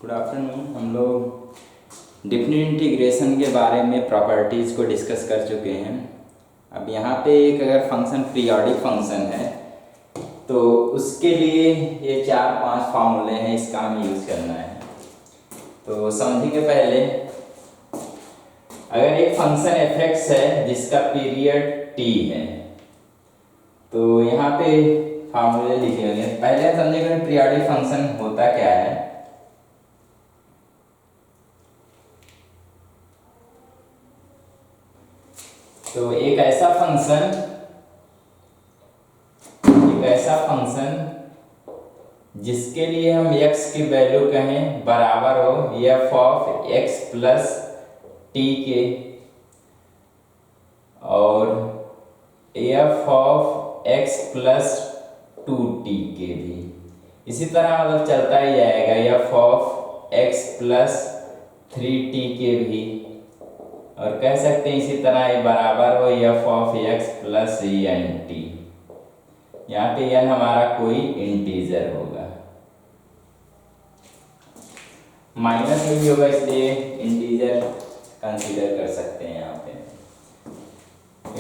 Good afternoon. हम लोग definite integration के बारे में प्रॉपर्टीज़ को डिस्कस कर चुके हैं। अब यहाँ पे एक अगर फंक्शन पीरियोडिक फंक्शन है तो उसके लिए ये 4-5 फार्मूले हैं, इसका हमें यूज़ करना है। तो समझेंगे पहले, अगर एक फंक्शन f(x) है जिसका पीरियड t है तो यहाँ पे फार्मूले लिखे होंगे। पहले समझेंगे पीरियोडिक फंक्शन होता क्या है। तो एक ऐसा फंक्शन जिसके लिए हम x की वैल्यू कहें बराबर हो f(x + t) के और f(x + 2t) के भी। इसी तरह मतलब चलता ही जाएगा f(x + 3t) के भी, और कह सकते हैं इसी तरह ये बराबर हो f(x + nt)। यहाँ पे n हमारा कोई इंटीजर होगा, माइनस में भी होगा इसलिए इंटीजर कंसीडर कर सकते हैं यहाँ पे।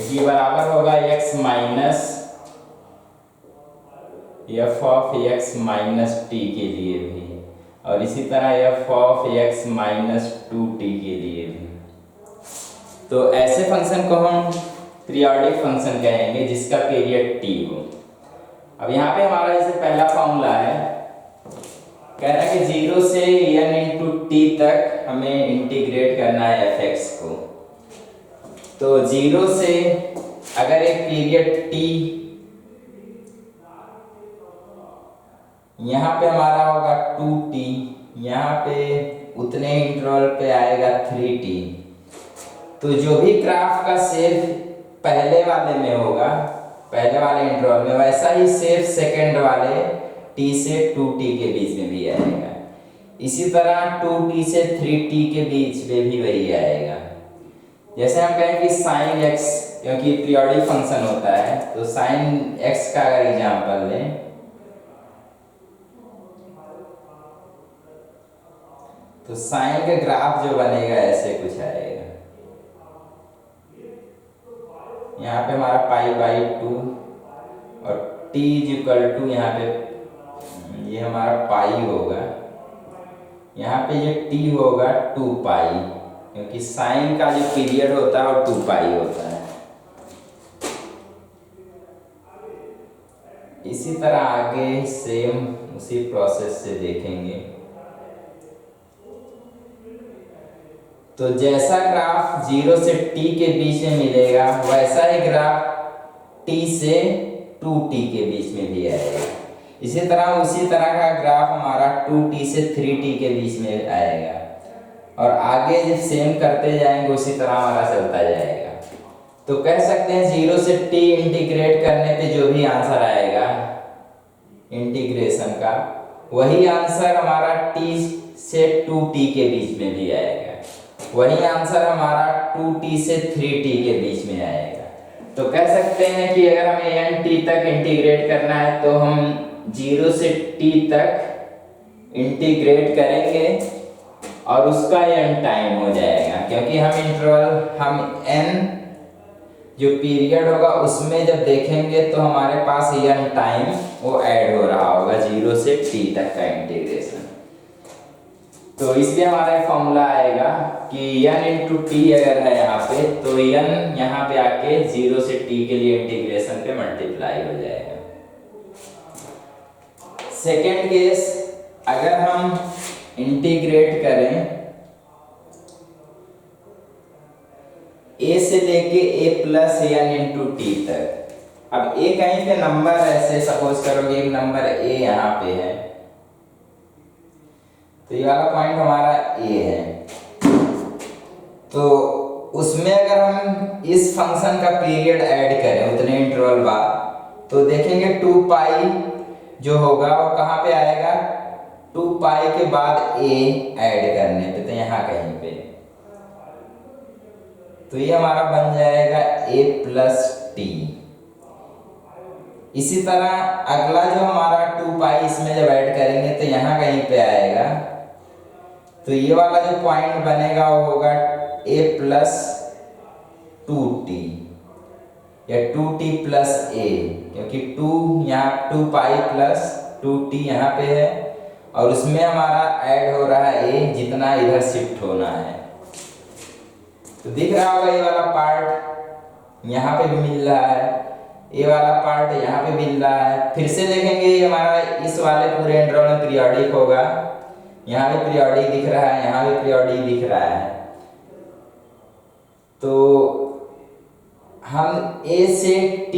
ये बराबर होगा x माइनस f(x - t) के लिए भी, और इसी तरह f(x - 2t) के लिए भी। तो ऐसे फंक्शन को हम पीरियोडिक फंक्शन कहेंगे जिसका पीरियड t हो। अब यहाँ पे हमारा जैसे पहला फॉर्मूला है, कह रहा है कि 0 से n × t तक हमें इंटीग्रेट करना है f(x) को। तो 0 से अगर एक पीरियड t यहाँ पे हमारा होगा 2t, यहाँ पे उतने इंटरवल पे आएगा 3t। तो जो भी ग्राफ का शेप पहले वाले में होगा, पहले वाले इंटरवल में, वैसा ही शेप सेकंड वाले t से 2t के बीच में भी आएगा। इसी तरह 2t से 3t के बीच में भी वही आएगा। जैसे हम कहें कि sin x, क्योंकि पीरियोडिक फंक्शन होता है तो sin x का अगर एग्जांपल लें तो साइन का ग्राफ जो बनेगा ऐसे कुछ आएगा। यहाँ पे हमारा π/2 और t = यहाँ पे ये हमारा पाई होगा, यहाँ पे ये t होगा 2π, क्योंकि साइन का जो पीरियड होता है वो 2π होता है। इसी तरह आगे सेम उसी प्रोसेस से देखेंगे। तो जैसा ग्राफ 0 से t के बीच में मिलेगा वैसा ही ग्राफ t से 2t के बीच में भी आएगा। इसी तरह का ग्राफ हमारा 2t से 3t के बीच में आएगा, और आगे जब सेम करते जाएंगे उसी तरह हमारा चलता जाएगा। तो कह सकते हैं 0 से t इंटीग्रेट करने पे जो भी आंसर आएगा इंटीग्रेशन का, वही आंसर हमारा t से 2t के बीच में भी आएगा, वही आंसर हमारा 2t से 3t के बीच में आएगा। तो कह सकते हैं कि अगर हमें nt तक इंटीग्रेट करना है तो हम 0 से t तक इंटीग्रेट करेंगे और उसका n टाइम हो जाएगा, क्योंकि हम n जो पीरियड होगा उसमें जब देखेंगे तो हमारे पास n टाइम वो ऐड हो रहा होगा 0 से t तक का इंटीग्रेशन। तो इसलिए हमारा फॉर्मूला आएगा कि n × t अगर है यहाँ पे तो n यहाँ पे आके 0 से t के लिए इंटीग्रेशन पे मल्टीप्लाई हो जाएगा। सेकेंड केस, अगर हम इंटीग्रेट करें a से लेके a + n × t तक। अब a कहीं पे नंबर ऐसे सपोज करोगे एक नंबर a यहाँ पे है, तो ये वाला पॉइंट हमारा a है। तो उसमें अगर हम इस फंक्शन का पीरियड ऐड करें उतने इंटरवल बाद, तो देखेंगे 2π जो होगा वो कहाँ पे आएगा, 2π के बाद a ऐड करने पे, तो यहाँ कहीं पे। तो ये हमारा बन जाएगा a + t। इसी तरह अगला जो हमारा 2π इसमें जब ऐड करेंगे तो यहाँ कहीं पे आएगा तो ये वाला जो पॉइंट बनेगा वो होगा a प्लस 2t या 2t प्लस a, क्योंकि 2 यहाँ 2 पाई प्लस 2t यहाँ पे है और उसमें हमारा ऐड हो रहा है a, जितना इधर शिफ्ट होना है। तो दिख रहा होगा ये वाला पार्ट यहाँ पे भी मिल रहा है, ये वाला पार्ट यहाँ पे मिल रहा है। फिर से देखेंगे ये हमारा इस वाले पूरे इंटरवल में पीरियोडिक होगा, यहाँ भी पीरियोडिक दिख रहा है, यहाँ भी पीरियोडिक दिख रहा है। तो हम a से t,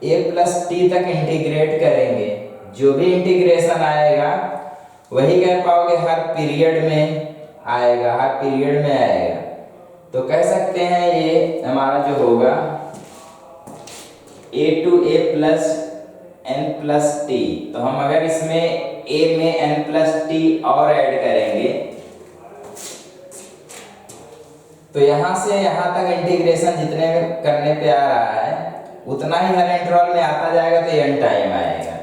a प्लस टी तक इंटीग्रेट करेंगे, जो भी इंटीग्रेशन आएगा वही कह पाओगे हर पीरियड में आएगा, हर पीरियड में आएगा। तो कह सकते हैं ये हमारा जो होगा a to a plus n plus t. तो हम अगर इसमें a में n प्लस टी और ऐड करेंगे तो यहाँ से यहाँ तक इंटीग्रेशन जितने में करने पे आ रहा है उतना ही हर इंटरवल में आता जाएगा, तो n टाइम आएगा।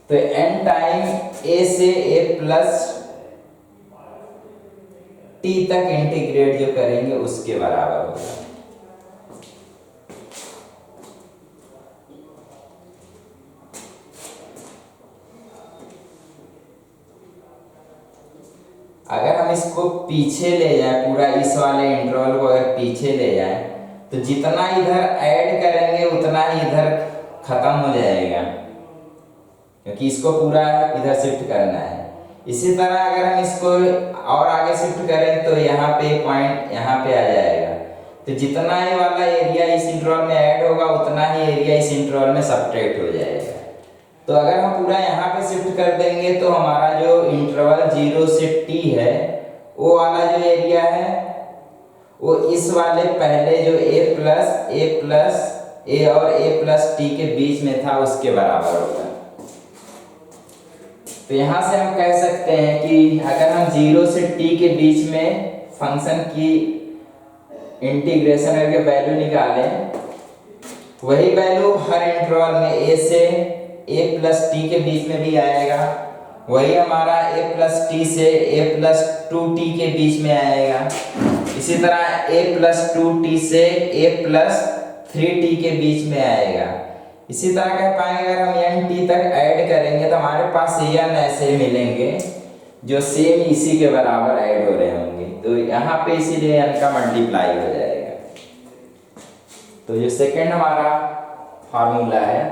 तो n टाइम a से a प्लस t तक इंटीग्रेट जो करेंगे उसके बराबर होगा। अगर हम इसको पीछे ले जाए, पूरा इस वाले इंटरवल को अगर पीछे ले जाए तो जितना इधर ऐड करेंगे उतना ही इधर खत्म हो जाएगा, क्योंकि इसको पूरा इधर शिफ्ट करना है। इसी तरह अगर हम इसको और आगे शिफ्ट करें तो यहाँ पे पॉइंट यहाँ पे आ जाएगा। तो जितना ये वाला एरिया इस इंटरवल में ऐड होगा उतना ही एरिया इस इंटरवल में सब्ट्रैक्ट हो जाएगा। तो अगर हम पूरा यहाँ पे शिफ्ट कर देंगे तो हमारा जो इंटरवल 0 से t है वो वाला जो एरिया है वो इस वाले पहले जो a और a प्लस t के बीच में था उसके बराबर होगा। तो यहाँ से हम कह सकते हैं कि अगर हम 0 से t के बीच में फंक्शन की इंटीग्रेशन करके वैल्यू निकालें, वही वैल्यू हर इंटरवल में a से a प्लस टी के बीच में भी आएगा, वही हमारा a प्लस टी से a प्लस 2t के बीच में आएगा। इसी तरह a प्लस 2t से a प्लस 3t के बीच में आएगा। इसी तरह कह पाएंगे अगर हम n t तक ऐड करेंगे तो हमारे पास n ऐसे मिलेंगे जो सेम इसी के बराबर ऐड हो रहे होंगे। तो यहाँ पे इसीलिए n का मल्टीप्लाई हो जाएगा। तो जो सेकंड हमारा फार्मूला है,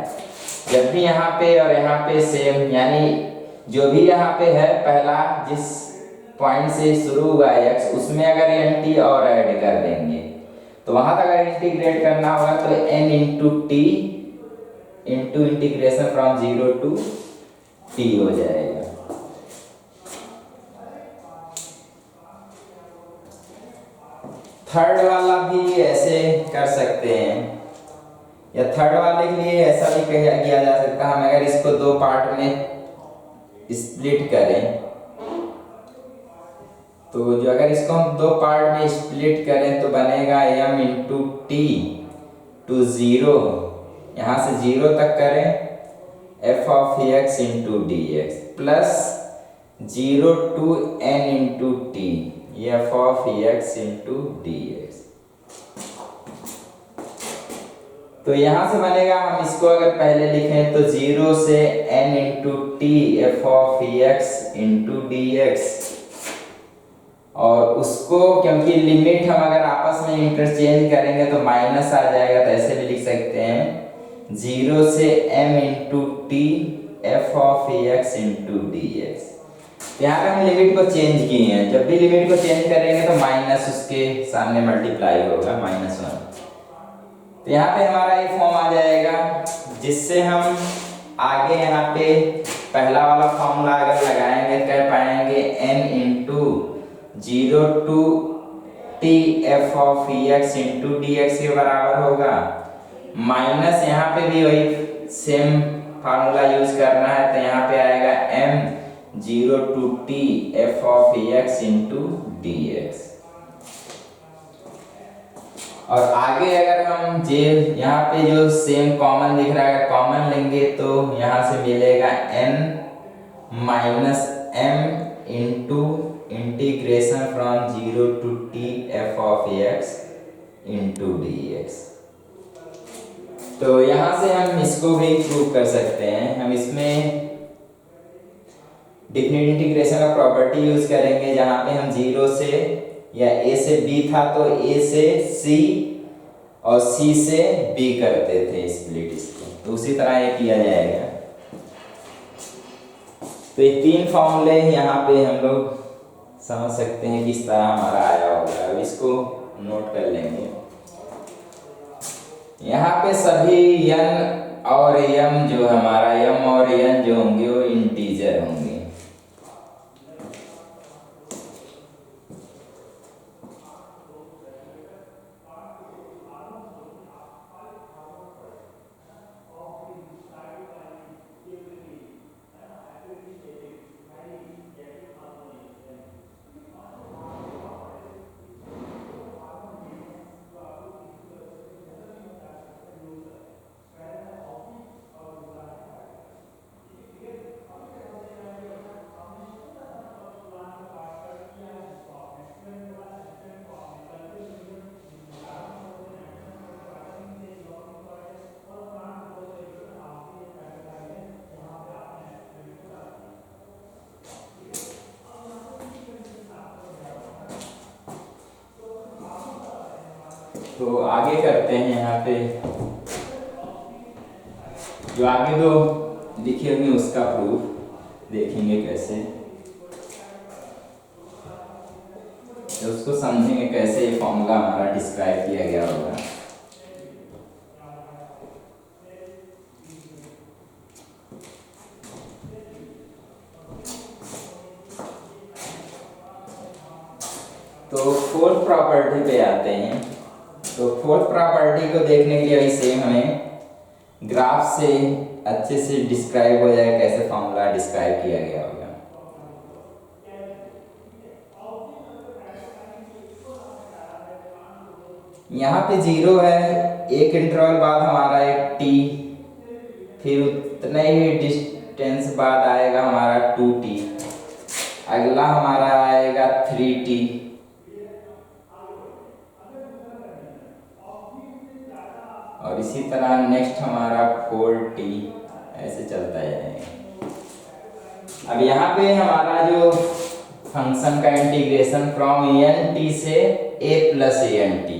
जब भी यहाँ पे और यहाँ पे सेम, यानी जो भी यहाँ पे है पहला जिस पॉइंट से शुरू हुआ है x, उसमें अगर n t और ऐड कर देंगे तो वहां तक अगर इंटीग्रेट करना होगा तो n into t into integration from 0 to t हो जाएगा। थर्ड वाला भी ऐसे कर सकते हैं, या थर्ड वाले के लिए ऐसा भी किया जा सकता है। हम अगर इसको दो पार्ट में स्प्लिट करें तो जो अगर इसको हम दो पार्ट में स्प्लिट करें तो बनेगा m इंटू टी टू 0, यहाँ से 0 तक करें f of x into d x plus 0 to n into t f of x into d x. तो यहाँ से बनेगा, हम इसको अगर पहले लिखें तो 0 से n into T f of x into d x, और उसको क्योंकि लिमिट हम अगर आपस में इंटरचेंज करेंगे तो माइनस आ जाएगा, तो ऐसे भी लिख सकते हैं 0 से m into T f of x into d x. यहाँ पे हम लिमिट को चेंज किए हैं, जब भी लिमिट को चेंज करेंगे तो माइनस उसके सामने मल्टीप्लाई होगा -1। तो यहाँ पे हमारा ये फॉर्म आ जाएगा, जिससे हम आगे यहाँ पे पहला वाला फॉर्मूला अगर लगाएंगे कह पाएंगे n into 0 to t f of x into d x के बराबर होगा, माइनस यहाँ पे भी वही सेम फार्मूला यूज करना है। तो यहाँ पे आएगा m 0 to t f of x into d x. और आगे अगर हम जे यहाँ पे जो सेम कॉमन दिख रहा है, कॉमन लेंगे तो यहाँ से मिलेगा n minus m into integration from 0 to t f of x into d x. तो यहाँ से हम इसको भी प्रूव कर सकते हैं। हम इसमें डिफिनिट इंटीग्रेशन का प्रॉपर्टी यूज करेंगे, जहाँ पे हम 0 से या a से b था तो a से c और c से b करते थे स्प्लिट इसको, तो उसी तरह ये किया जाएगा। तो ये तीन फॉर्मूले यहाँ पे हम लोग समझ सकते हैं किस तरह हमारा आया होगा। अब इसको नोट कर लेंगे। यहाँ पे सभी n और m जो हमारा m और n जो होंगे वो इंटीजर होंगे। तो आगे करते हैं। यहाँ पे जो आगे दो लिखे हुए उसका प्रूफ देखेंगे कैसे, तो उसको समझेंगे कैसे ये फॉर्मूला हमारा डिस्क्राइब किया गया होगा। तो फोर्थ प्रॉपर्टी पे आते हैं। तो फोर्थ प्रॉपर्टी को देखने के लिए वही सेम हमें ग्राफ से अच्छे से डिस्क्राइब हो जाएगा कैसे फॉर्मूला डिस्क्राइब किया गया होगा। यहाँ पे 0 है, एक इंटरवल बाद हमारा एक t, फिर उतने ही डिस्टेंस बाद आएगा हमारा 2t, अगला हमारा आएगा 3t, और इसी तरह नेक्स्ट हमारा 4t, ऐसे चलता जाएगा। अब यहाँ पे हमारा जो फंक्शन का इंटीग्रेशन फ्रॉम एन टी से a प्लस एन टी।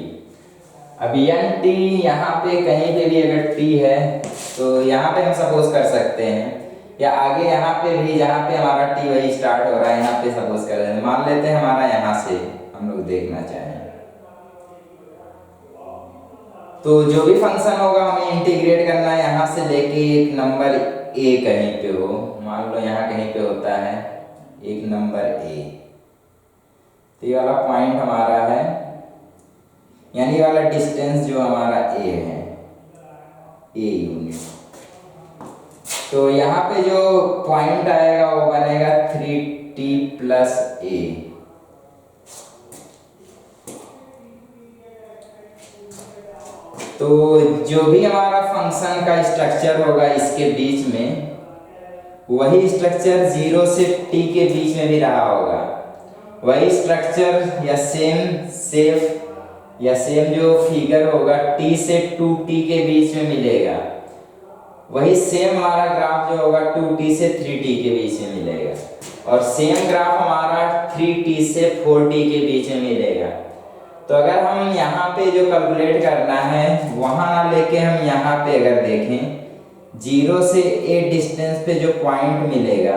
अब एन टी यहाँ पे कहीं पे भी अगर t है तो यहाँ पे हम सपोज कर सकते हैं, या आगे यहाँ पे भी जहाँ पे हमारा t वही स्टार्ट हो रहा है यहाँ पे सपोज कर रहे हैं। मान लेते हैं हमारा यहाँ से हम लोग देखना चाहें तो जो भी फंक्शन होगा हमें इंटीग्रेट करना है यहाँ से लेके एक नंबर a कहीं पे हो, मान लो यहाँ कहीं पे होता है एक नंबर a, तो ये वाला पॉइंट हमारा है, यानी ये वाला डिस्टेंस जो हमारा a है, a यूनिट। तो यहाँ पे जो पॉइंट आएगा वो बनेगा 3t प्लस a। तो जो भी हमारा फंक्शन का स्ट्रक्चर होगा इसके बीच में, वही स्ट्रक्चर 0 से t के बीच में भी रहा होगा, वही स्ट्रक्चर या सेम शेप या सेम जो फिगर होगा t से 2t के बीच में मिलेगा, वही सेम हमारा ग्राफ जो होगा 2t से 3t के बीच में मिलेगा, और सेम ग्राफ हमारा 3t से 4t के बीच में मिलेगा। तो अगर हम यहाँ पे जो कैलकुलेट करना है वहाँ ना लेके हम यहाँ पे अगर देखें 0 से a डिस्टेंस पे जो पॉइंट मिलेगा,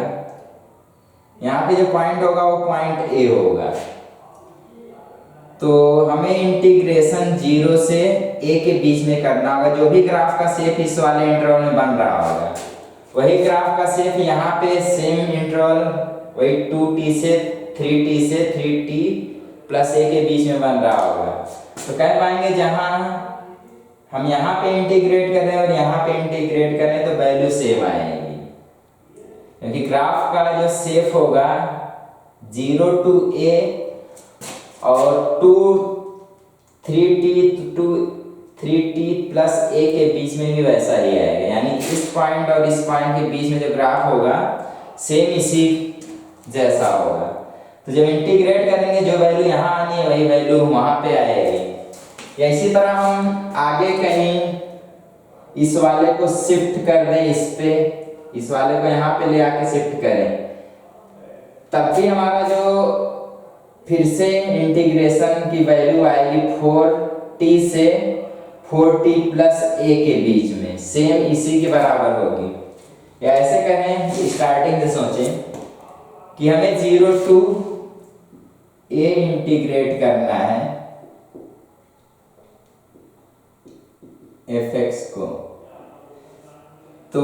यहाँ पे जो पॉइंट होगा वो पॉइंट a होगा। तो हमें इंटीग्रेशन 0 से a के बीच में करना होगा। जो भी ग्राफ का शेप इस वाले इंटरवल में बन रहा होगा वही ग्राफ का शेप यहाँ पे सेम इंटरवल वही 2t से 3t से 3t प्लस a के बीच में बन रहा होगा। तो कह पाएंगे जहाँ हम यहाँ पे इंटीग्रेट कर रहे हैं और यहाँ पे इंटीग्रेट कर रहे हैं तो वैल्यू सेम आएगी, क्योंकि ग्राफ का जो शेप होगा 0 to a और 3t प्लस a के बीच में भी वैसा ही आएगा, यानी इस पॉइंट और इस पॉइंट के बीच में जो ग्राफ होगा सेम इसी जैसा होगा। तो जब इंटीग्रेट करेंगे जो वैल्यू यहाँ आनी है वही वैल्यू वहां पे आएगी। या इसी तरह हम आगे कहीं इस वाले को शिफ्ट कर दें, इस वाले को यहाँ पे ले आके शिफ्ट करें, तब भी हमारा जो फिर से इंटीग्रेशन की वैल्यू आएगी 4t से 4t प्लस a के बीच में, सेम इसी के बराबर होगी। या ऐसे करें, स्टार्टिंग से सोचें कि हमें 0 टू a इंटीग्रेट करना है fx को, तो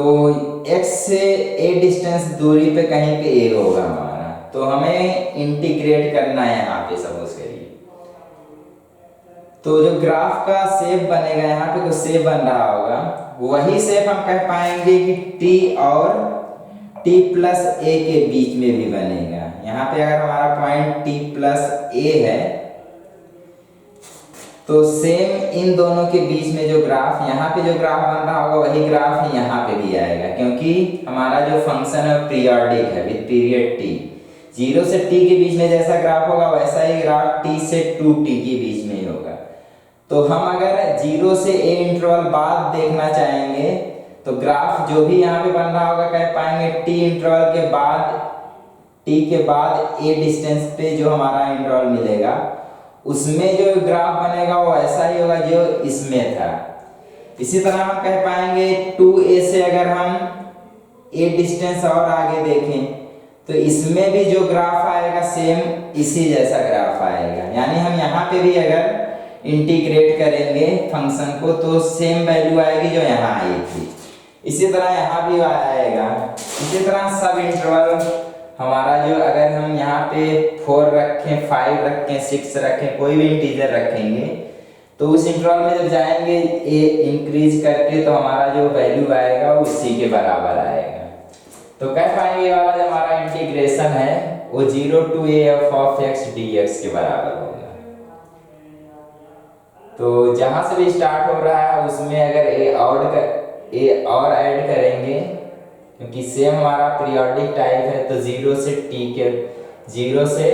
x से a डिस्टेंस दूरी पे कहीं पे a होगा हमारा, तो हमें इंटीग्रेट करना है यहाँ पे। सपोज करिए तो जो ग्राफ का शेप बनेगा, यहाँ पे कुछ शेप बन रहा होगा, वही शेप हम कह पाएंगे कि t और t प्लस a के बीच में भी बनेगा। यहाँ पे अगर हमारा पॉइंट t प्लस a है तो सेम इन दोनों के बीच में जो ग्राफ, यहाँ पे जो ग्राफ बन रहा होगा वही ग्राफ ही यहाँ पे भी आएगा, क्योंकि हमारा जो फंक्शन है पीरियोडिक है विद पीरियड t। 0 से t के बीच में जैसा ग्राफ होगा वैसा ही ग्राफ t से 2t के बीच में ही होगा। तो हम अगर 0 से a इंटरवल बाद देखना चाहेंगे तो ग्राफ जो भी यहाँ पे बन रहा होगा कह पाएंगे t इंटरवल के बाद, t के बाद a डिस्टेंस पे जो हमारा इंटरवल मिलेगा उसमें जो ग्राफ बनेगा वो ऐसा ही होगा जो इसमें था। इसी तरह हम कह पाएंगे 2a से अगर हम a डिस्टेंस और आगे देखें तो इसमें भी जो ग्राफ आएगा सेम इसी जैसा ग्राफ आएगा। यानी हम यहाँ पे भी अगर इंटीग्रेट करेंगे फंक्शन को तो सेम वैल्यू आएगी जो यहाँ आई थी, इसी तरह यहाँ भी आएगा। इसी तरह सब इंटरवल हमारा जो, अगर हम यहाँ पे 4 रखें, 5 रखें, 6 रखें, कोई भी इंटीजर रखेंगे तो उस इंटरवल में जब जाएंगे ए इंक्रीज करके तो हमारा जो वैल्यू आएगा उसी के बराबर आएगा। तो कह पाएंगे ये वाला जो हमारा इंटीग्रेशन है वो 0 to a of x dx के बराबर होगा। तो जहां से भी स्टार्ट हो रहा है उसमें अगर a और ऐड करेंगे, क्योंकि सेम हमारा पीरियोडिक टाइप है, तो 0 से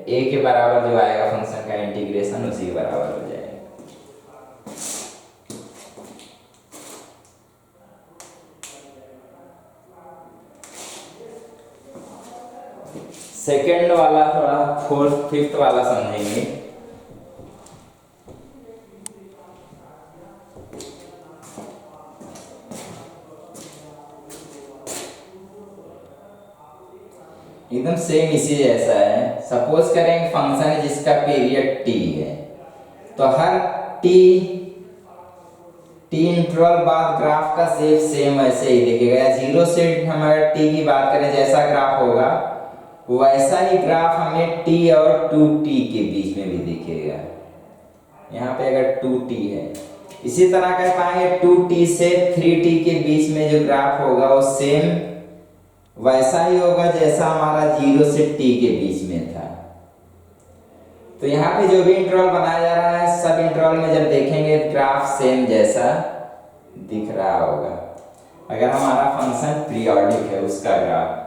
a के बराबर जो आएगा फंक्शन का इंटीग्रेशन उसी के बराबर हो जाएगा। सेकंड वाला थोड़ा 4th 5th वाला समझेंगे। एकदम सेम इसी जैसा है। सपोज करें फंक्शन है जिसका पीरियड t है, तो हर t इंटरवल बाद ग्राफ का शेप सेम ऐसे ही दिखेगा। 0 से हम अगर t की बात करें जैसा ग्राफ होगा वैसा ही ग्राफ हमें t और 2t के बीच में भी दिखेगा। यहाँ पे अगर 2t है, इसी तरह कह पाएंगे 2t से 3t के बीच में जो ग्राफ होगा वो सेम वैसा ही होगा जैसा हमारा 0 से t के बीच में था। तो यहाँ पे जो भी इंटरवल बनाया जा रहा है सब इंटरवल में जब देखेंगे ग्राफ सेम जैसा दिख रहा होगा, अगर हमारा फंक्शन पीरियोडिक है उसका ग्राफ।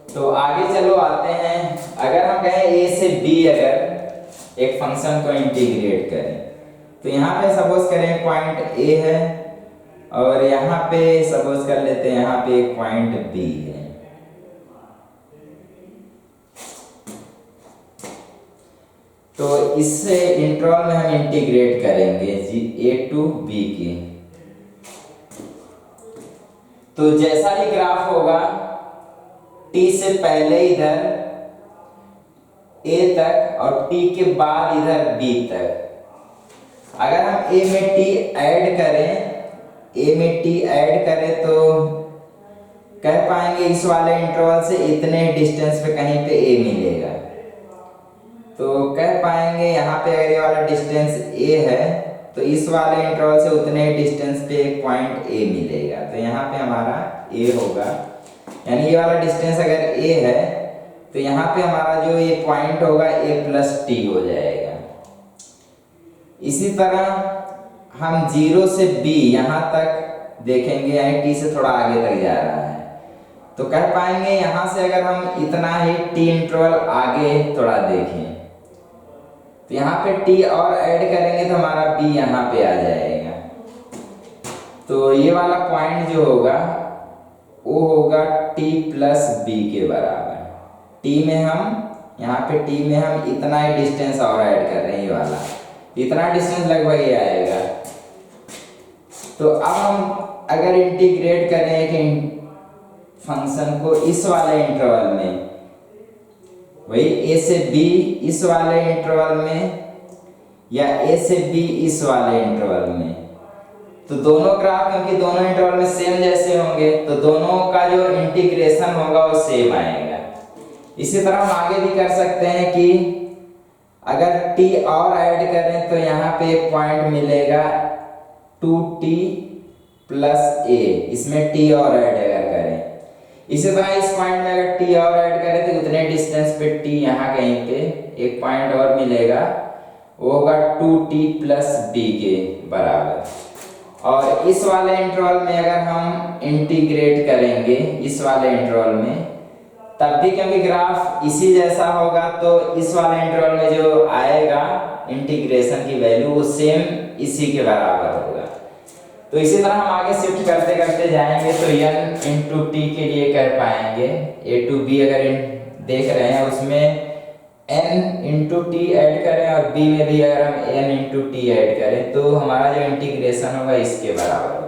तो आगे चलो आते हैं, अगर हम कहें a से b अगर एक फंक्शन को इंटीग्रेट करें तो यहाँ पे सपोज करें पॉइंट a है और यहाँ पे सपोज कर लेते हैं यहाँ पे एक पॉइंट b है। तो इससे इंटरवल में हम इंटीग्रेट करेंगे a टू b की, तो जैसा ही ग्राफ होगा t से पहले इधर a तक और t के बाद इधर b तक, अगर हम a में t ऐड करें तो कह पाएंगे इस वाले इंटरवल से इतने डिस्टेंस पे कहीं पे a मिलेगा। तो कह पाएंगे यहाँ पे अगर ये वाला डिस्टेंस a है तो इस वाले इंटरवल से उतने डिस्टेंस पे एक पॉइंट a मिलेगा। तो यहाँ पे हमारा a होगा, यानी ये वाला डिस्टेंस अगर a है तो यहाँ पे हमारा जो ये पॉइंट होगा a प्लस t हो जाएगा। इसी तरह हम 0 से b यहाँ तक देखेंगे, यानी टी से थोड़ा आगे तक जा रहा है, तो कह पाएंगे यहां से अगर हम इतना ही टी इंटरवल आगे थोड़ा देखें तो यहाँ पे टी और ऐड करेंगे तो हमारा बी यहाँ पे आ जाएगा। तो ये वाला पॉइंट जो होगा वो होगा टी प्लस बी के बराबर। टी में हम यहाँ पे टी में हम इतना ही डिस्टेंस और ऐड कर रहे हैं, ये वाला इतना डिस्टेंस लगभग ये आएगा। तो अब हम अगर इंटीग्रेट करें एक फंक्शन को इस वाले इंटरवल में, वही ए से बी इस वाले इंटरवल में या ए से बी इस वाले इंटरवल में, तो दोनों ग्राफ क्योंकि दोनों इंटरवल में सेम जैसे होंगे तो दोनों का जो इंटीग्रेशन होगा वो सेम आएगा। इसी तरह हम आगे भी कर सकते हैं कि अगर टी और ऐड करें तो यहाँ पे एक पॉइंट मिलेगा 2t प्लस ए, इसमें टी और ऐड अगर करें। इसी तरह इस पॉइंट में अगर टी और ऐड करें तो उतने डिस्टेंस पे टी यहाँ कहीं पे एक पॉइंट और मिलेगा, वो होगा 2t प्लस बी के बराबर। और इस वाले इंटरवल में अगर हम इंटीग्रेट करेंगे इस वाले इंटरवल में, तब भी क्योंकि ग्राफ इसी जैसा होगा तो इस वाले इंटरवल में जो आएगा इंटीग्रेशन की वैल्यू वो सेम इसी के बराबर होगा। तो इसी तरह हम आगे शिफ्ट करते करते जाएंगे तो n इंटू टी के लिए कर पाएंगे। ए टू बी अगर देख रहे हैं उसमें n इंटू टी ऐड करें और b में भी अगर हम n इंटू टी ऐड करें तो हमारा जो इंटीग्रेशन होगा इसके बराबर होगा।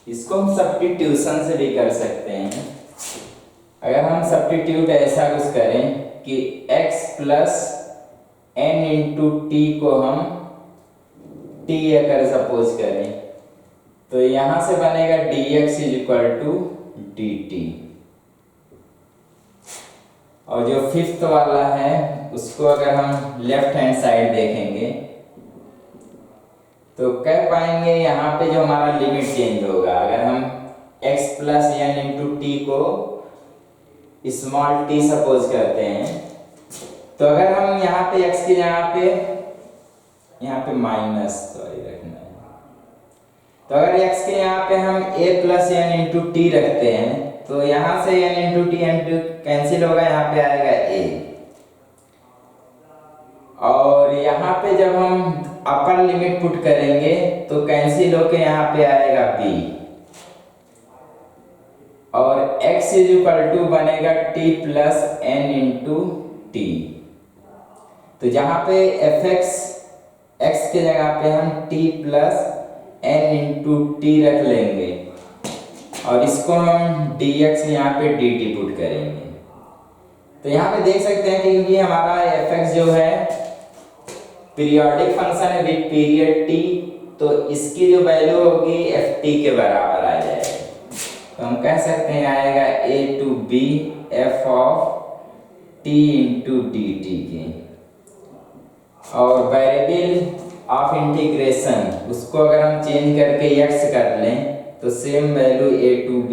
इसको हम सब्स्टिट्यूशन से भी कर सकते हैं। अगर हम सब्स्टिट्यूट ऐसा कुछ करें कि x plus n into T को हम t अगर सपोज करें तो यहां से बनेगा dx is equal to dt। और जो फिफ्थ वाला है उसको अगर हम लेफ्ट हैंड साइड देखेंगे तो कह पाएंगे यहाँ पे जो हमारा लिमिट चेंज होगा, अगर हम x plus n into T को स्मॉल t सपोज करते हैं तो अगर हम यहाँ पे x की यहाँ पे माइनस रखना है, तो अगर x के यहाँ पे हम a plus n into T रखते हैं तो यहाँ से n इंटू टी कैंसिल होगा, यहाँ पे आएगा a। और यहाँ पे जब हम अपर लिमिट पुट करेंगे तो कैंसिल होके यहाँ पे आएगा b और x इज इक्वल टू बनेगा t plus n into T. तो जहाँ पे fx x के जगह पे हम t plus n into T रख लेंगे और इसको हम dx यहाँ पे dt पुट करेंगे। तो यहाँ पे देख सकते हैं कि क्योंकि हमारा fx जो है पीरियोडिक फंक्शन है विद पीरियड t, तो इसकी जो वैल्यू होगी ft के बराबर आ जाएगी। तो हम कह सकते हैं आएगा a to b f of t into d t के। और वेरिएबल ऑफ इंटीग्रेशन उसको अगर हम चेंज करके x कर लें तो same value a to b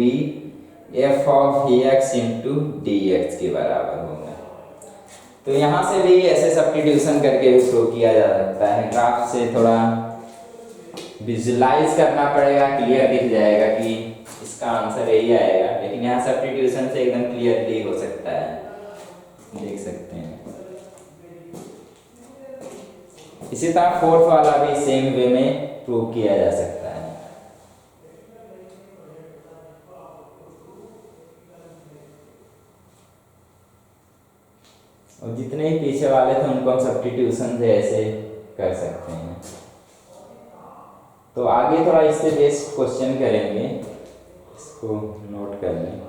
f of x into d x के बराबर होगा। तो यहाँ से भी ऐसे सब्स्टिट्यूशन करके शो किया जा सकता है। ग्राफ से थोड़ा विजुलाइज करना पड़ेगा, क्लियर दिख जाएगा कि इसका आंसर यही आएगा, लेकिन यहाँ सब्स्टिट्यूशन से एकदम क्लियरली हो सकता है। देख सकते हैं। इसी तरह फोर्थ वाला भी सेम वे में प्रूव किया जा सकता है। और जितने ही पीछे वाले थे उनको हम सब्स्टिट्यूशन से ऐसे कर सकते हैं। तो आगे थोड़ा इससे बेस्ड क्वेश्चन करेंगे, इसको नोट कर लें।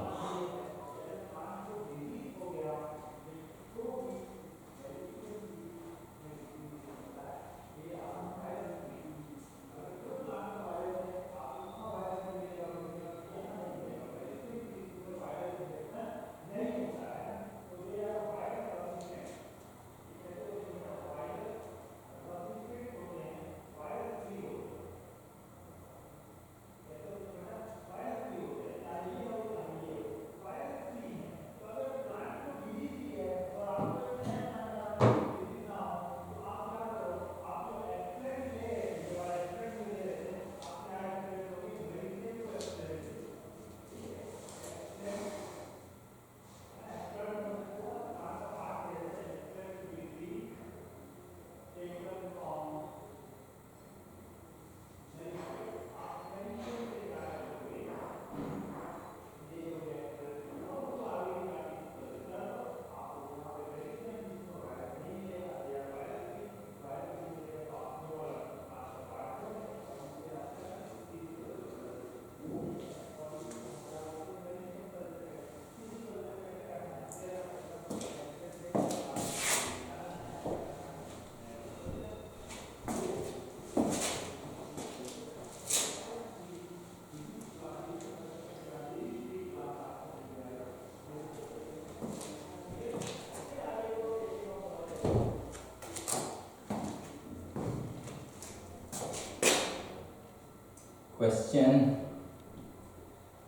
क्वेश्चन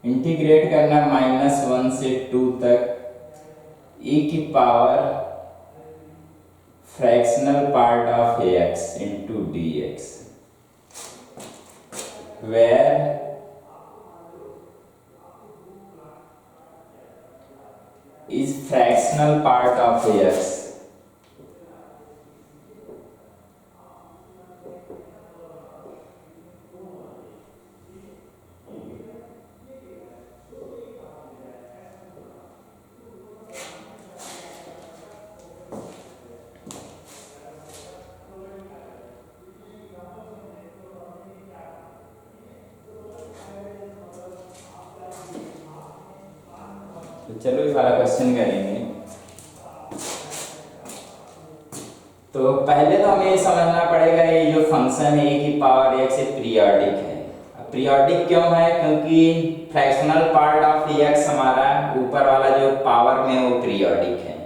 इंटीग्रेट करना -1 से 2 तक e की power fractional part of x into dx where is fractional part of x तो चलो ये वाला क्वेश्चन करेंगे। तो पहले तो हमें समझना पड़ेगा ये जो फंक्शन है e की पावर x से पीरियोडिक है। पीरियोडिक क्यों है? क्योंकि फ्रैक्शनल पार्ट ऑफ x हमारा ऊपर वाला जो पावर में वो पीरियोडिक है।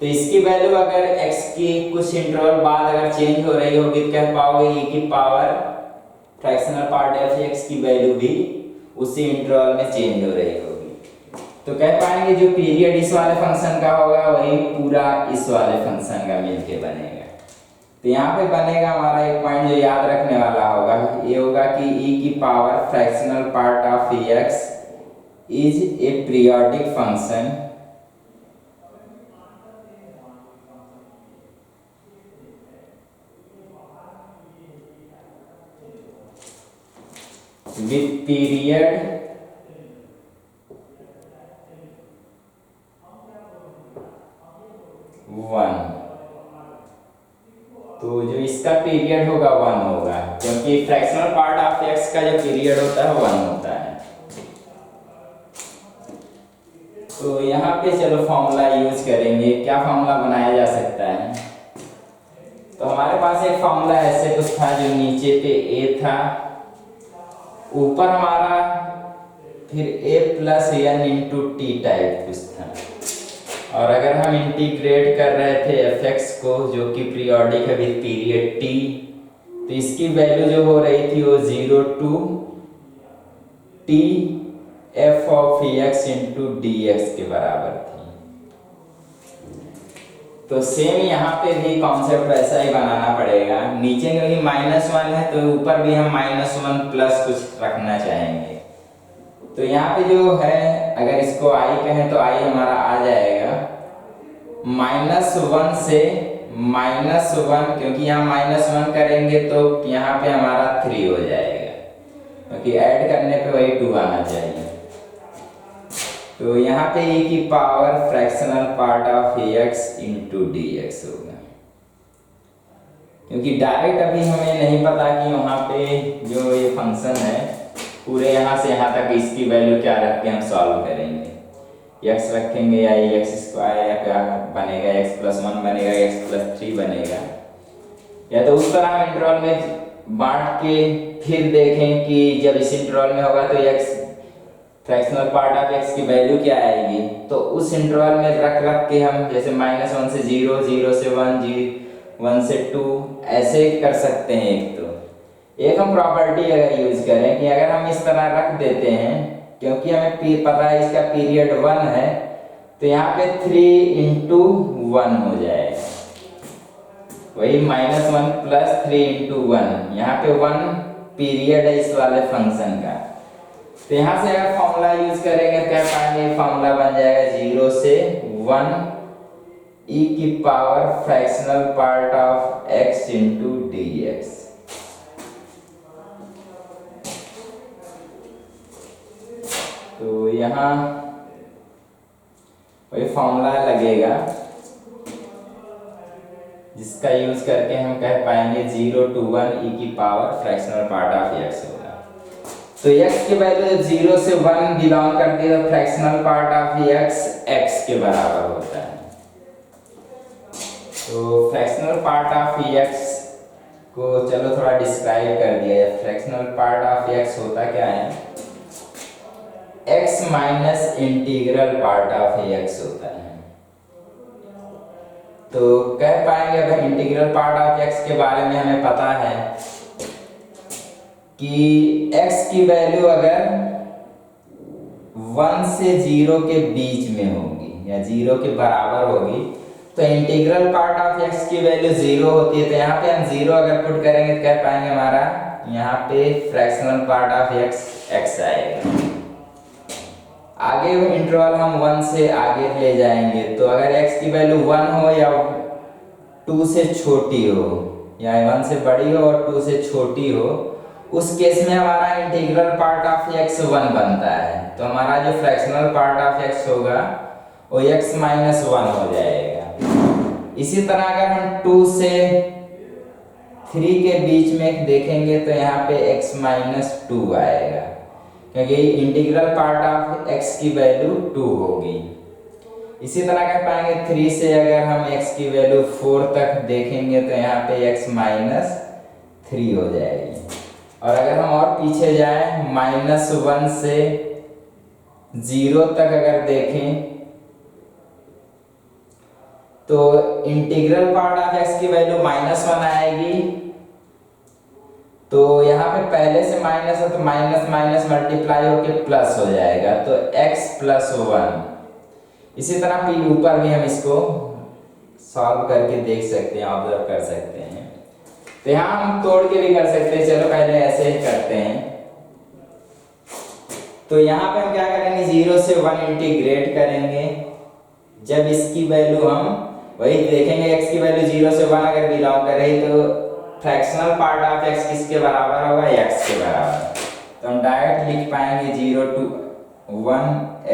तो इसकी वैल्यू अगर x की कुछ इंटरवल बाद अगर चेंज हो रही होगी तो कह पाओगे e की power fractional part of x की वैल्यू भी उसी इंटरवल में चेंज हो रही होगी। तो कह पाएंगे जो पीरियड इस वाले फंक्शन का होगा वही पूरा इस वाले फंक्शन का मिलके बनेगा। तो यहाँ पे बनेगा हमारा एक पॉइंट जो याद रखने वाला होगा, ये होगा कि e की power fractional part of x is a periodic function with period one. तो जो इसका पीरियड होगा 1 होगा, क्योंकि फ्रैक्शनल पार्ट ऑफ x का जो पीरियड होता है 1 होता है। तो यहाँ पे चलो फॉर्मूला यूज करेंगे। क्या फॉर्मूला बनाया जा सकता है? तो हमारे पास एक फॉर्मूला ऐसे कुछ था जो नीचे पे a था, ऊपर हमारा फिर a plus n into T type कुछ था। और अगर हम इंटीग्रेट कर रहे थे fx को जो कि पीरियोडिक है विद पीरियड t, तो इसकी वैल्यू जो हो रही थी वो 0 to t f of x into dx के बराबर थी। तो सेम यहाँ पे भी कॉन्सेप्ट वैसा ही बनाना पड़ेगा। नीचे क्योंकि -1 है तो ऊपर भी हम -1 प्लस कुछ रखना चाहेंगे। तो यहाँ पे जो है अगर इसको i कहें तो i हमारा आ जाएगा -1 से -1, क्योंकि यहाँ -1 करेंगे तो यहाँ पे हमारा 3 हो जाएगा, क्योंकि ऐड करने पे वही 2 आना चाहिए। तो यहाँ पे e की power fractional part of ax into d x होगा, क्योंकि डायरेक्ट अभी हमें नहीं पता कि वहाँ पे जो ये फंक्शन है पूरे यहाँ से यहाँ तक इसकी वैल्यू क्या रख के हम सॉल्व करेंगे। x रखेंगे या x² या क्या बनेगा, x+1 बनेगा, x+3 बनेगा, या तो उस तरह हम इंटरवल में बांट के फिर देखें कि जब इस इंटरवल में होगा तो x fractional part of x की वैल्यू क्या आएगी। तो उस इंटरवल में रख रख के हम जैसे -1 से 0, 0 से 1, 1 से 2 ऐसे कर सकते हैं। एक हम प्रॉपर्टी अगर यूज करें कि अगर हम इस तरह रख देते हैं, क्योंकि हमें पता है इसका पीरियड 1 है, तो यहाँ पे 3 इंटू 1 हो जाएगा, वही -1 प्लस 3 इंटू 1, यहाँ पे 1 पीरियड है इस वाले फंक्शन का। तो यहाँ से अगर फॉर्मूला यूज करेंगे तो क्या पाएंगे, फॉर्मूला बन जाएगा 0 से 1 e की power fractional part of x into d x. तो यहाँ वही फॉर्मूला लगेगा जिसका यूज करके हम कह पाएंगे 0 to 1 e की power fractional part of x होगा। तो x की वैल्यू जब 0 से 1 बिलोंग करती है तो फ्रैक्शनल पार्ट ऑफ x के बराबर होता है। तो फ्रैक्शनल पार्ट ऑफ x को चलो थोड़ा डिस्क्राइब कर दिया जाए। फ्रैक्शनल पार्ट ऑफ x होता क्या है, x minus integral part of x होता है। तो कह पाएंगे अगर इंटीग्रल पार्ट ऑफ x के बारे में हमें पता है कि x की वैल्यू अगर 1 से 0 के बीच में होगी या 0 के बराबर होगी तो इंटीग्रल पार्ट ऑफ x की वैल्यू 0 होती है। तो यहाँ पे हम 0 अगर पुट करेंगे तो कह पाएंगे हमारा यहाँ पे फ्रैक्शनल पार्ट ऑफ x आएगा। आगे इंटरवल हम 1 से आगे ले जाएंगे, तो अगर x की वैल्यू 1 हो या 2 से छोटी हो या 1 से बड़ी हो और 2 से छोटी हो, उस केस में हमारा इंटीग्रल पार्ट ऑफ x 1 बनता है। तो हमारा जो फ्रैक्शनल पार्ट ऑफ x होगा वो x माइनस 1 हो जाएगा। इसी तरह अगर हम 2 से 3 के बीच में देखेंगे तो यहाँ पे x माइनस 2 आएगा, क्योंकि इंटीग्रल पार्ट ऑफ x की वैल्यू 2 होगी। इसी तरह कह पाएंगे 3 से अगर हम x की वैल्यू 4 तक देखेंगे तो यहाँ पे x माइनस 3 हो जाएगी। और अगर हम और पीछे जाएं -1 से 0 तक अगर देखें तो इंटीग्रल पार्ट ऑफ x की वैल्यू -1 आएगी। तो यहाँ पे पहले से माइनस है तो माइनस माइनस मल्टीप्लाई होके प्लस हो जाएगा, तो x प्लस 1। इसी तरह फिर ऊपर भी हम इसको सॉल्व करके देख सकते हैं, ऑब्जर्व कर सकते हैं। तो यहाँ हम तोड़ के भी कर सकते हैं, चलो पहले ऐसे ही करते हैं। तो यहाँ पे हम क्या करेंगे, 0 से 1 इंटीग्रेट करेंगे। जब इसकी वैल्यू हम वही देखेंगे, x की वैल्यू 0 से 1 अगर बिलोंग कर रही तो फ्रैक्शनल पार्ट ऑफ x किसके बराबर होगा, x के बराबर। तो हम डायरेक्ट लिख पाएंगे 0 to 1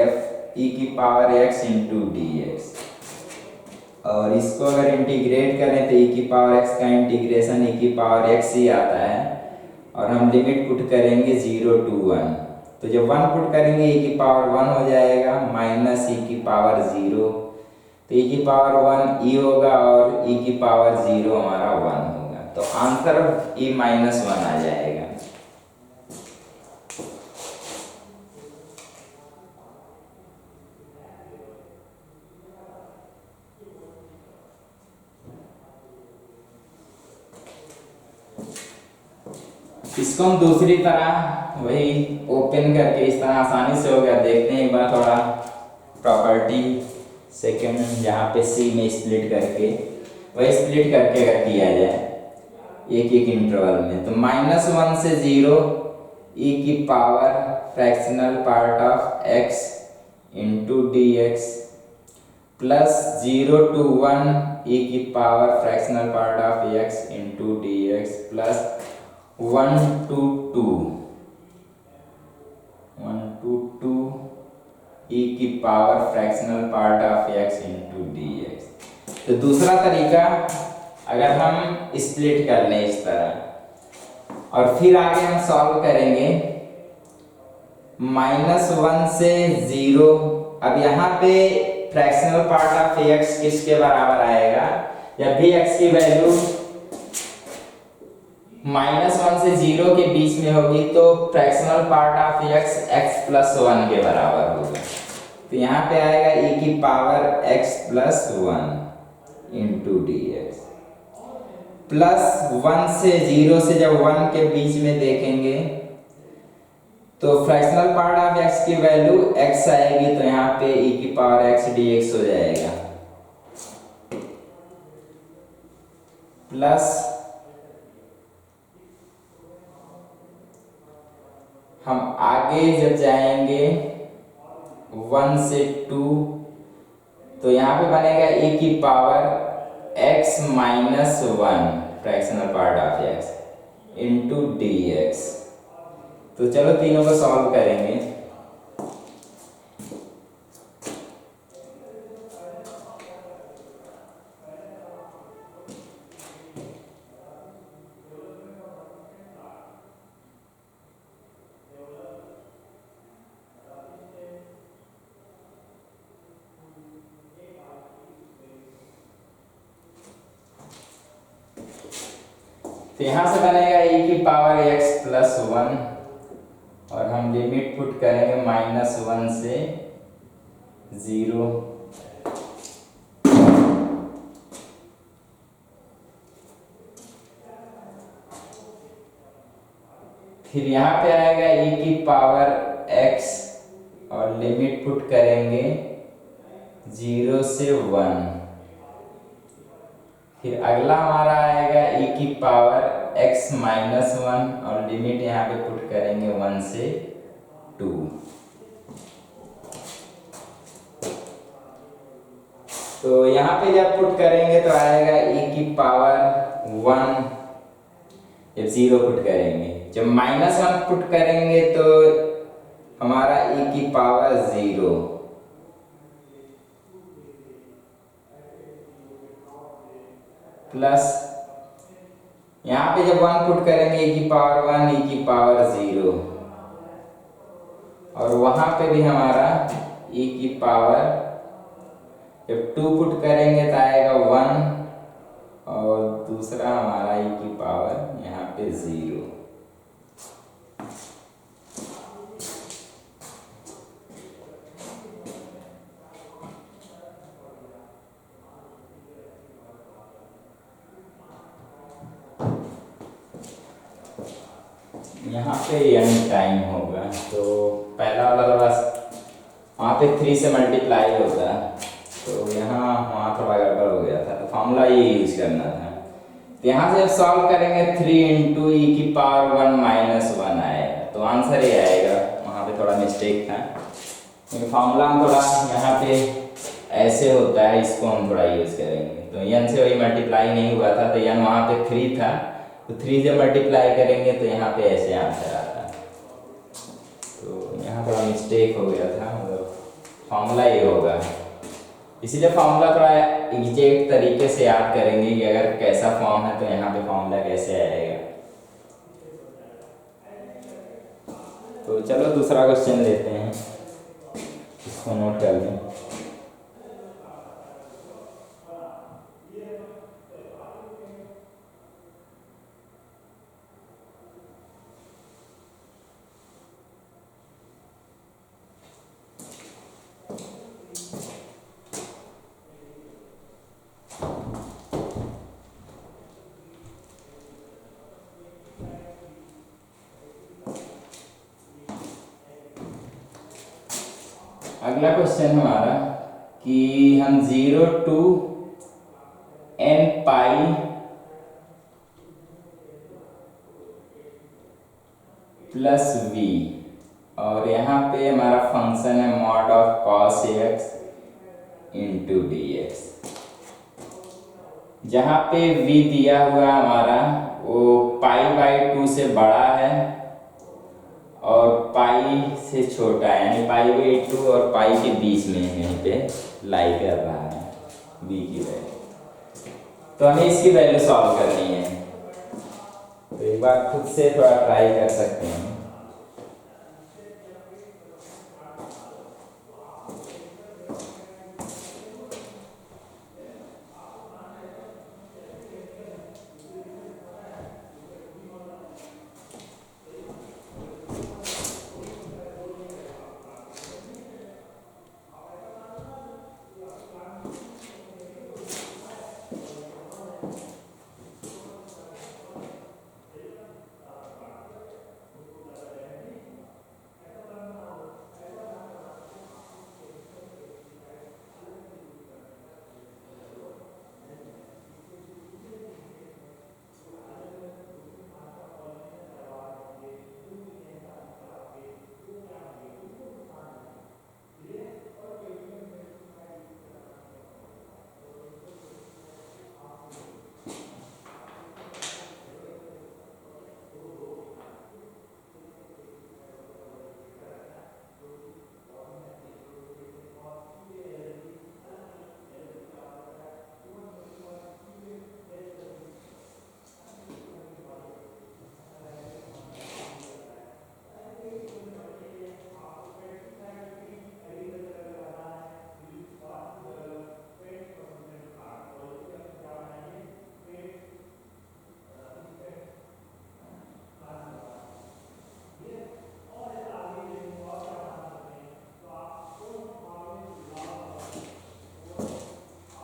f e की power x into d x. और इसको अगर इंटीग्रेट करें तो e की पावर x का इंटीग्रेशन e की पावर x ही आता है। और हम लिमिट पुट करेंगे 0 to 1, तो जब 1 पुट करेंगे e की पावर 1 हो जाएगा, माइनस e की पावर 0, तो e की पावर 1 e होगा और e की पावर 0 हमारा 1 होगा। तो आंसर e माइनस 1 आ जाएगा। इसको हम दूसरी तरह वही ओपन करके इस तरह आसानी से हो गया, देखते हैं एक बार थोड़ा प्रॉपर्टी सेकंड जहाँ पे c में स्प्लिट करके वही स्प्लिट करके अगर किया जाए एक एक इंटरवल में, तो -1 से 0 e की power fractional part of x into d x plus 0 to 1 e की power fractional part of x into d x plus 1 to 2 e की power fractional part of x into d x. तो दूसरा तरीका अगर हम split कर लें इस तरह और फिर आगे हम सॉल्व करेंगे -1 से 0। अब यहाँ पे फ्रैक्शनल पार्ट ऑफ x किसके बराबर आएगा? जब भी x की वैल्यू -1 से 0 के बीच में होगी तो fractional part of x plus 1 के बराबर होगा। तो यहाँ पे आएगा e की power x plus 1 into d x plus 1 से 0 से जब 1 के बीच में देखेंगे तो फ्रैक्शनल पार्ट ऑफ x की वैल्यू x आएगी, तो यहाँ पे e की पावर x dx हो जाएगा प्लस हम आगे जब जाएंगे 1 से 2 तो यहाँ पे बनेगा e की power x minus 1 fractional part of x into d x. तो चलो तीनों को सॉल्व करेंगे। तो यहां से बनेगा e की पावर x प्लस 1 और हम लिमिट पुट करेंगे -1 से 0। फिर यहाँ पे आएगा e की पावर x और लिमिट पुट करेंगे 0 से 1। फिर अगला हमारा आएगा e की पावर x माइनस 1 और लिमिट यहाँ पे पुट करेंगे 1 से 2। तो यहाँ पे जब पुट करेंगे तो आएगा e की पावर 1 जब 0 पुट करेंगे, जब -1 पुट करेंगे तो हमारा e की पावर 0 प्लस यहाँ पे जब 1 पुट करेंगे e की पावर 1 e की पावर 0 और वहां पे भी हमारा e की पावर जब 2 पुट करेंगे तो आएगा 1 और दूसरा हमारा e की पावर यहाँ पे 0। यहाँ पे n टाइम होगा तो पहला वाला थोड़ा वहाँ पे 3 से मल्टीप्लाई होता तो यहाँ वहाँ थोड़ा गड़बड़ हो गया था, तो फॉर्मूला ये यूज करना था। तो यहाँ से जब सॉल्व करेंगे 3 इंटू ई की पावर 1 माइनस 1 आएगा, तो आंसर ये आएगा। वहाँ पे थोड़ा मिस्टेक था क्योंकि फॉर्मूला हम थोड़ा यहाँ पे ऐसे होता है, इसको हम थोड़ा यूज करेंगे। तो n से वही मल्टीप्लाई नहीं हुआ था, तो n वहाँ पे 3 था, तो 3 से मल्टीप्लाई करेंगे तो यहाँ पे ऐसे आंसर आता। तो यहाँ थोड़ा मिस्टेक हो गया था, मतलब फॉर्मूला ये होगा। इसीलिए फॉर्मूला थोड़ा एग्जैक्ट तरीके से याद करेंगे कि अगर कैसा फॉर्म है तो यहाँ पे फॉर्मूला कैसे आएगा। तो चलो दूसरा क्वेश्चन लेते हैं, इसको नोट कर लें। अगला क्वेश्चन हमारा कि हम 0 to n pi plus v और यहाँ पे हमारा फंक्शन है mod of cos ax into d x. जहाँ पे v दिया हुआ हमारा वो पाई बाई 2 से बड़ा है और पाई से छोटा है, यानी पाई बाई 2 और पाई के बीच में यहीं पे लाई कर रहा है v की वैल्यू। तो हमें इसकी वैल्यू सॉल्व करनी है, तो एक बार खुद से थोड़ा ट्राई कर सकते हैं।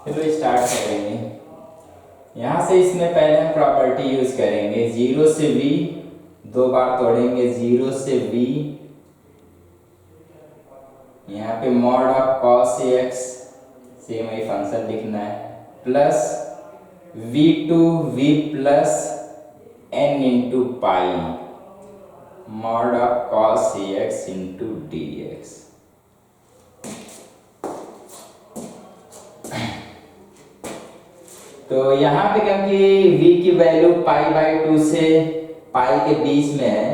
चलो स्टार्ट करेंगे। यहाँ से इसमें पहले हम प्रॉपर्टी यूज करेंगे, 0 से v, 2 बार तोड़ेंगे, 0 से v, यहाँ पे mod of cos x, same वही फंक्शन लिखना है, plus v2 v plus n into pi mod of cos x into d x. तो यहाँ पे क्योंकि v की वैल्यू पाई बाई 2 से पाई के बीच में है,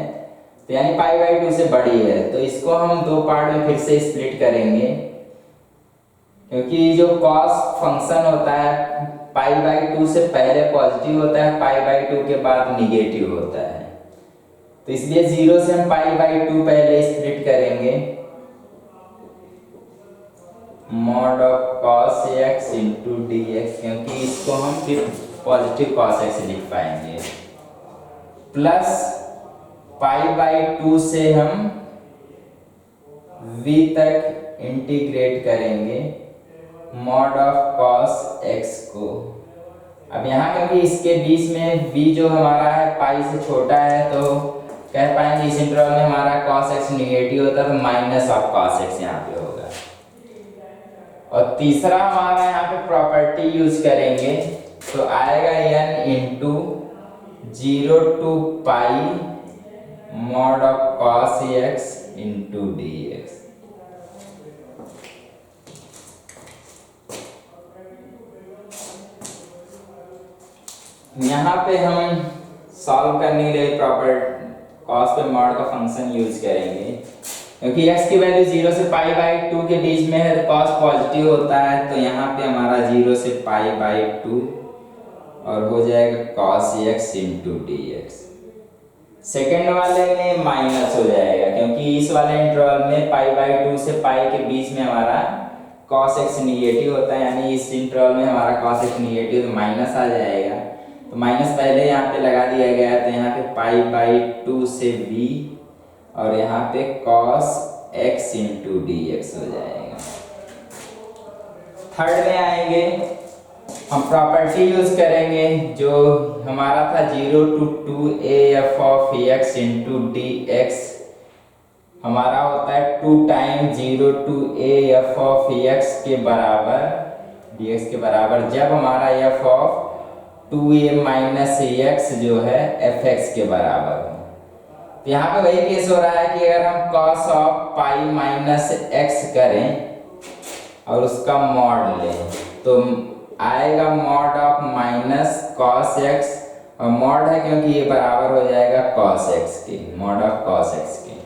तो यानी पाई बाई 2 से बड़ी है, तो इसको हम 2 पार्ट में फिर से स्प्लिट करेंगे, क्योंकि जो cos फंक्शन होता है पाई बाई 2 से पहले पॉजिटिव होता है, पाई बाई 2 के बाद निगेटिव होता है, तो इसलिए 0 से हम पाई बाई 2 पहले स्प्लिट करेंगे, mod of cos x into d x, क्योंकि इसको हम फिर पॉजिटिव cos x लिख पाएंगे, प्लस पाई बाई 2 से हम v तक इंटीग्रेट करेंगे मॉड ऑफ cos x को। अब यहाँ क्योंकि इसके बीच में v जो हमारा है पाई से छोटा है, तो कह पाएंगे इस इंटरवल में हमारा cos x निगेटिव होता है, तो माइनस ऑफ cos x यहाँ पे होगा। और तीसरा हमारा यहाँ पे प्रॉपर्टी यूज करेंगे, तो आएगा n into 0 to pi mod of cos x into d x. यहाँ पे हम सॉल्व करने के लिए प्रॉपर cos पे मॉड का फंक्शन यूज करेंगे, क्योंकि x की वैल्यू 0 से पाई बाई 2 के बीच में है, तो cos पॉजिटिव होता है, तो यहाँ पे हमारा 0 से पाई बाई 2 और हो जाएगा cos x into d x. Second वाले में माइनस हो जाएगा, क्योंकि इस वाले इंटरवल में पाई बाई 2 से पाई के बीच में हमारा cos x निगेटिव होता है, यानी इस इंटरवल में हमारा cos x निगेटिव, तो माइनस आ जाएगा, तो माइनस पहले यहाँ पे लगा दिया गया है, तो यहाँ पे पाई बाई 2 से v और यहाँ पे cos x into d x हो जाएगा। थर्ड में आएंगे, हम प्रॉपर्टी यूज करेंगे जो हमारा था 0 to 2af of x into d x, हमारा होता है 2 time 0 to af of x के बराबर dx के बराबर, जब हमारा f of 2a minus x जो है fx के बराबर हो। तो यहाँ पे वही केस हो रहा है कि अगर हम cos of pi minus x करें और उसका मॉड लें तो आएगा mod of minus cos x, और मॉड है क्योंकि ये बराबर हो जाएगा कॉस एक्स के, मॉड ऑफ कॉस एक्स के।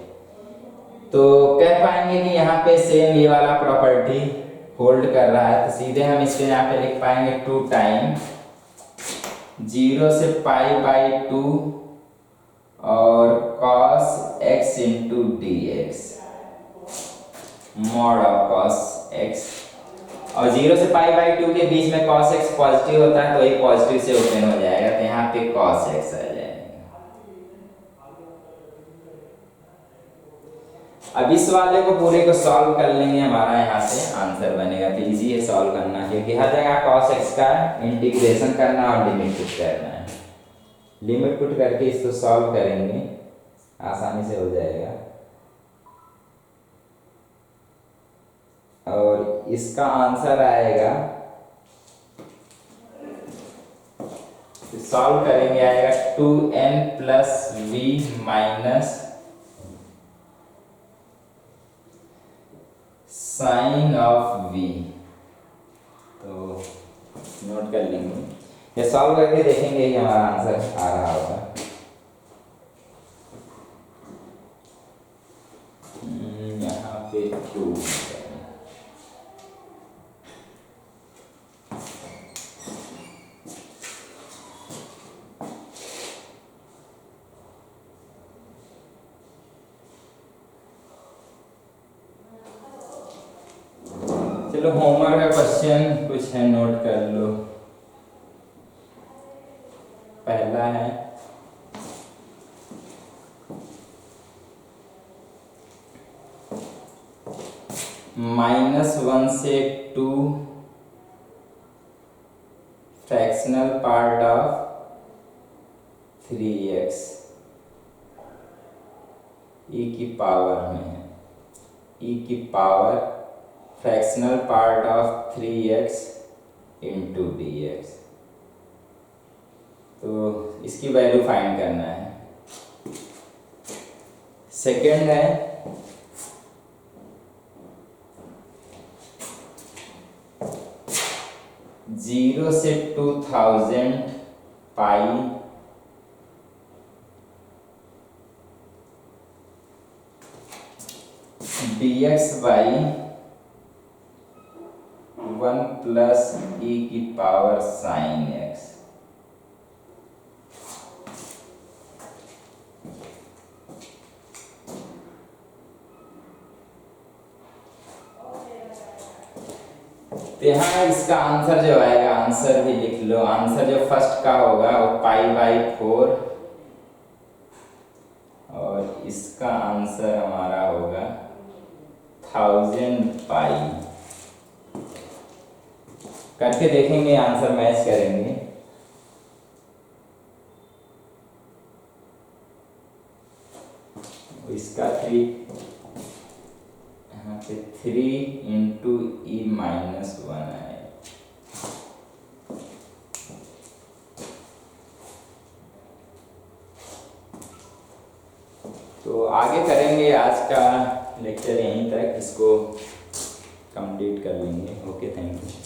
तो कह पाएंगे कि यहाँ पे सेम ये वाला प्रॉपर्टी होल्ड कर रहा है, तो सीधे हम इसको यहाँ पे लिख पाएंगे 2 टाइम 0 से पाई बाई 2 और cos x into d x, mod of cos x। और 0 से पाई बाई 2 के बीच में cos x पॉजिटिव होता है, तो ये पॉजिटिव से ओपन हो जाएगा, तो यहाँ पे cos x आ जाएगा। अब इस वाले को पूरे को सॉल्व कर लेंगे, हमारा यहाँ से आंसर बनेगा। तो इजी है सॉल्व करना, क्योंकि हर जगह cos x का इंटीग्रेशन करना और लिमिट पुट करना है। लिमिट पुट करके इसको सॉल्व करेंगे, आसानी से हो जाएगा। और इसका आंसर आएगा, सॉल्व करेंगे, आएगा 2n plus v minus sine of v। तो नोट कर लेंगे, ये सॉल्व करके देखेंगे कि हमारा आंसर आ रहा होगा। यहाँ पे 2 चलो होमवर्क का क्वेश्चन कुछ है, नोट कर लो। पहला है -1 से 2 fractional part of 3x e की पावर में है, e की power fractional part of 3x into d x. तो इसकी वैल्यू फाइंड करना है। सेकेंड है जीरो से 2000 पाई dx बाई 1 प्लस e की पावर साइन x। तो यहाँ इसका आंसर जो आएगा, आंसर भी लिख लो। आंसर जो फर्स्ट का होगा वो π/4 और इसका आंसर हमारा होगा 1000 पाई। करके देखेंगे, आंसर मैच करेंगे। इसका 3 यहाँ पे 3 इंटू e माइनस 1 है। तो आगे करेंगे, आज का लेक्चर यहीं तक, इसको कंप्लीट कर लेंगे। Okay, thank you.